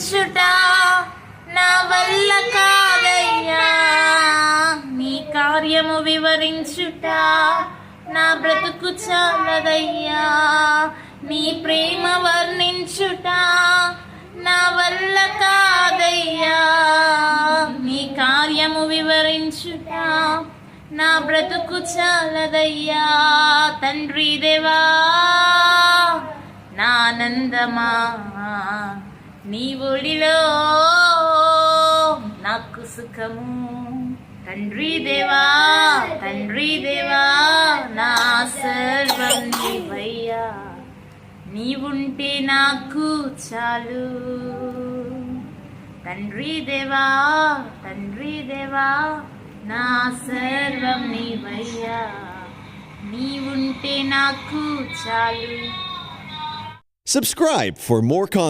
వివరించుట నా వల్ల కాదయ్యా, నీ కార్యము వివరించుట నా బ్రతుకు చాలదయ్యా, నీ ప్రేమ వర్ణించుట నా వల్ల కాదయ్యా, నీ కార్యము వివరించుట నా బ్రతుకు చాలదయ్యా. తండ్రి దేవా నా ఆనందమా, నీ ఒడిలో నాకు సుఖము. తండ్రి దేవా నా సర్వం నీవయ్యా, నీవుంటే నాకు చాలు. తండ్రి దేవా నా సర్వం నీవయ్యా, నీవుంటే నాకు చాలు. Subscribe for more content.